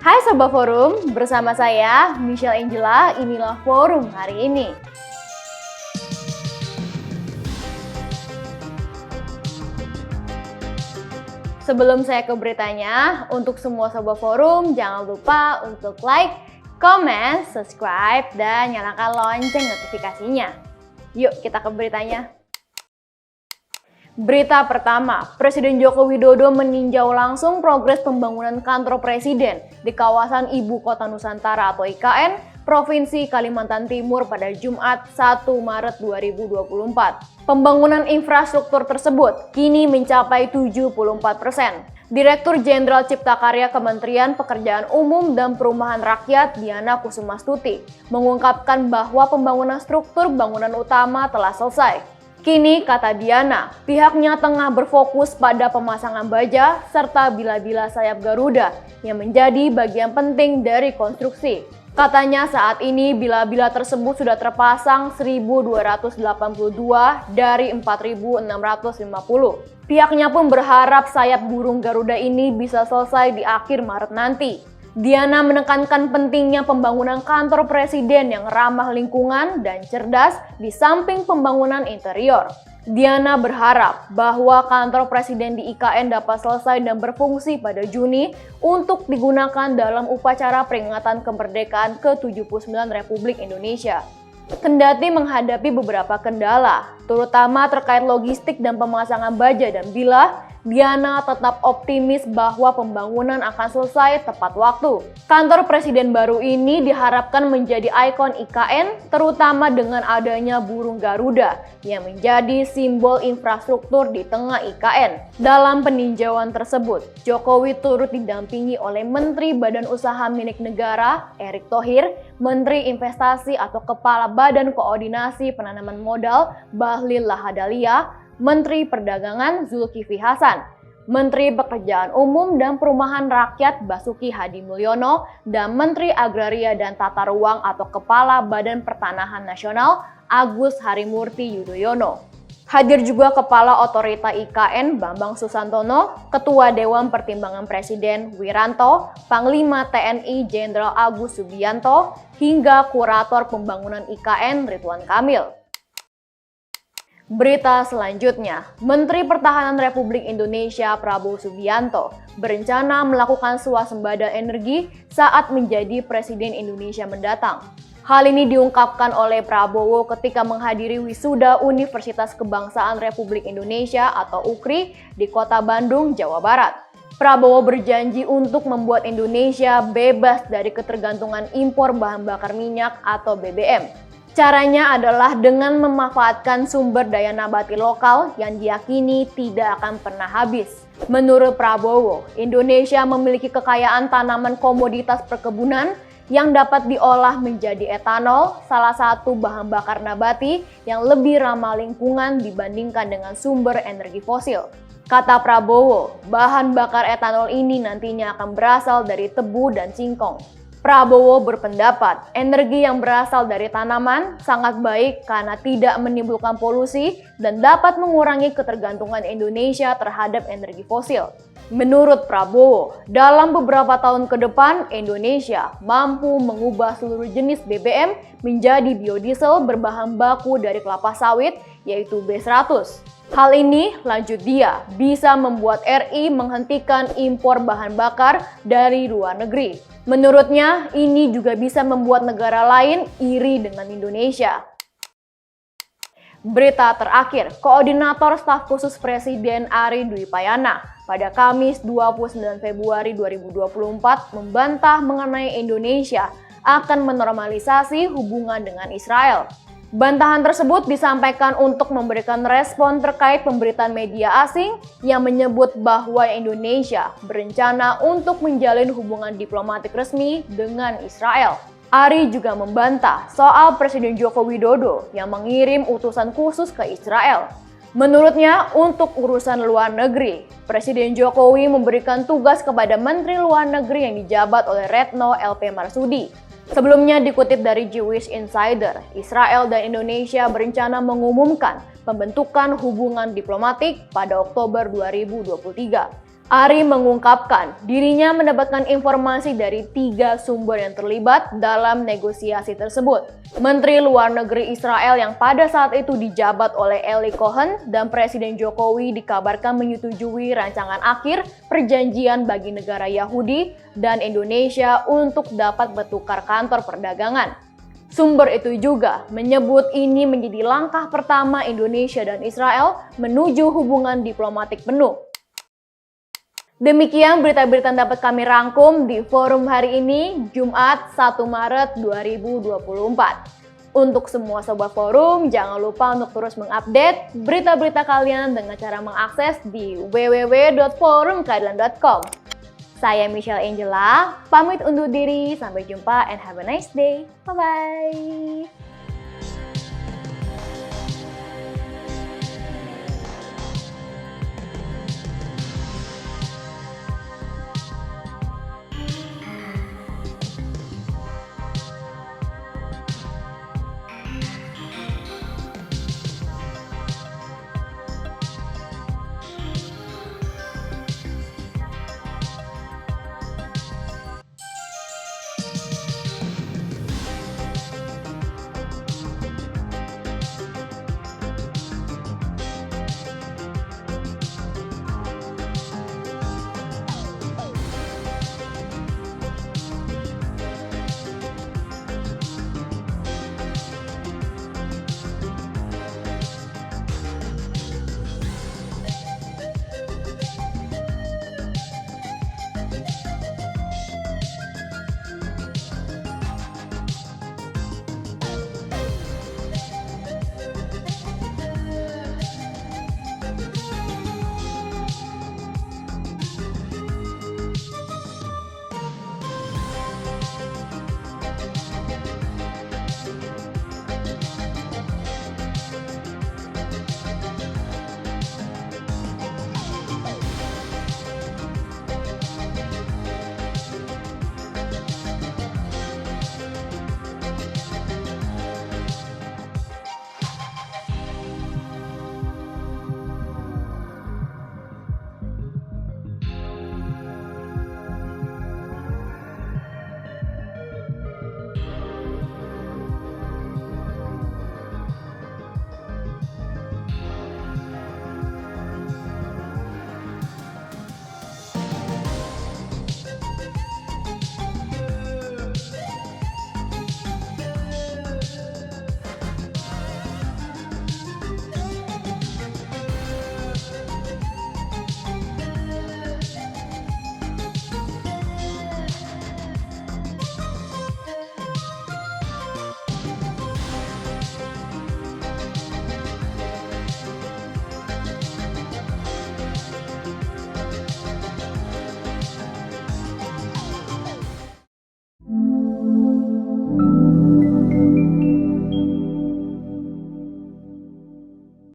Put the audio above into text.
Hai Sobat Forum, bersama saya Michelle Angela, inilah Forum hari ini. Sebelum saya ke beritanya, untuk semua Sobat Forum jangan lupa untuk like, comment, subscribe, dan nyalakan lonceng notifikasinya. Yuk kita ke beritanya. Berita pertama, Presiden Joko Widodo meninjau langsung progres pembangunan kantor presiden di kawasan Ibu Kota Nusantara atau IKN, Provinsi Kalimantan Timur pada Jumat 1 Maret 2024. Pembangunan infrastruktur tersebut kini mencapai 74%. Direktur Jenderal Cipta Karya Kementerian Pekerjaan Umum dan Perumahan Rakyat Diana Kusumastuti mengungkapkan bahwa pembangunan struktur bangunan utama telah selesai. Kini, kata Diana, pihaknya tengah berfokus pada pemasangan baja serta bila-bila sayap Garuda yang menjadi bagian penting dari konstruksi. Katanya saat ini bila-bila tersebut sudah terpasang 1.282 dari 4.650. Pihaknya pun berharap sayap burung Garuda ini bisa selesai di akhir Maret nanti. Diana menekankan pentingnya pembangunan kantor presiden yang ramah lingkungan dan cerdas di samping pembangunan interior. Diana berharap bahwa kantor presiden di IKN dapat selesai dan berfungsi pada Juni untuk digunakan dalam upacara peringatan kemerdekaan ke-79 Republik Indonesia. Kendati menghadapi beberapa kendala, terutama terkait logistik dan pemasangan baja dan bila, Diana tetap optimis bahwa pembangunan akan selesai tepat waktu. Kantor presiden baru ini diharapkan menjadi ikon IKN, terutama dengan adanya burung Garuda yang menjadi simbol infrastruktur di tengah IKN. Dalam peninjauan tersebut, Jokowi turut didampingi oleh Menteri Badan Usaha Milik Negara Erick Thohir, Menteri Investasi atau Kepala Badan Koordinasi Penanaman Modal Bahlil Lahadalia, Menteri Perdagangan Zulkifli Hasan, Menteri Pekerjaan Umum dan Perumahan Rakyat Basuki Hadi Mulyono, dan Menteri Agraria dan Tata Ruang atau Kepala Badan Pertanahan Nasional Agus Harimurti Yudhoyono. Hadir juga Kepala Otorita IKN Bambang Susantono, Ketua Dewan Pertimbangan Presiden Wiranto, Panglima TNI Jenderal Agus Subianto, hingga Kurator Pembangunan IKN Ridwan Kamil. Berita selanjutnya, Menteri Pertahanan Republik Indonesia Prabowo Subianto berencana melakukan swasembada energi saat menjadi Presiden Indonesia mendatang. Hal ini diungkapkan oleh Prabowo ketika menghadiri wisuda Universitas Kebangsaan Republik Indonesia atau UKRI di Kota Bandung, Jawa Barat. Prabowo berjanji untuk membuat Indonesia bebas dari ketergantungan impor bahan bakar minyak atau BBM. Caranya adalah dengan memanfaatkan sumber daya nabati lokal yang diyakini tidak akan pernah habis. Menurut Prabowo, Indonesia memiliki kekayaan tanaman komoditas perkebunan yang dapat diolah menjadi etanol, salah satu bahan bakar nabati yang lebih ramah lingkungan dibandingkan dengan sumber energi fosil. Kata Prabowo, bahan bakar etanol ini nantinya akan berasal dari tebu dan singkong. Prabowo berpendapat energi yang berasal dari tanaman sangat baik karena tidak menimbulkan polusi dan dapat mengurangi ketergantungan Indonesia terhadap energi fosil. Menurut Prabowo, dalam beberapa tahun ke depan Indonesia mampu mengubah seluruh jenis BBM menjadi biodiesel berbahan baku dari kelapa sawit yaitu B100. Hal ini, lanjut dia, bisa membuat RI menghentikan impor bahan bakar dari luar negeri. Menurutnya, ini juga bisa membuat negara lain iri dengan Indonesia. Berita terakhir, Koordinator Staf Khusus Presiden Ari Dwi Payana pada Kamis 29 Februari 2024 membantah mengenai Indonesia akan menormalisasi hubungan dengan Israel. Bantahan tersebut disampaikan untuk memberikan respon terkait pemberitaan media asing yang menyebut bahwa Indonesia berencana untuk menjalin hubungan diplomatik resmi dengan Israel. Ari juga membantah soal Presiden Joko Widodo yang mengirim utusan khusus ke Israel. Menurutnya, untuk urusan luar negeri, Presiden Jokowi memberikan tugas kepada Menteri Luar Negeri yang dijabat oleh Retno LP Marsudi. Sebelumnya dikutip dari Jewish Insider, Israel dan Indonesia berencana mengumumkan pembentukan hubungan diplomatik pada Oktober 2023. Ari mengungkapkan dirinya mendapatkan informasi dari 3 sumber yang terlibat dalam negosiasi tersebut. Menteri Luar Negeri Israel yang pada saat itu dijabat oleh Eli Cohen dan Presiden Jokowi dikabarkan menyetujui rancangan akhir perjanjian bagi negara Yahudi dan Indonesia untuk dapat bertukar kantor perdagangan. Sumber itu juga menyebut ini menjadi langkah pertama Indonesia dan Israel menuju hubungan diplomatik penuh. Demikian berita-berita yang dapat kami rangkum di forum hari ini, Jumat 1 Maret 2024. Untuk semua sobat forum, jangan lupa untuk terus mengupdate berita-berita kalian dengan cara mengakses di www.forumkeadilan.com. Saya Michelle Angela, pamit undur diri, sampai jumpa and have a nice day. Bye-bye.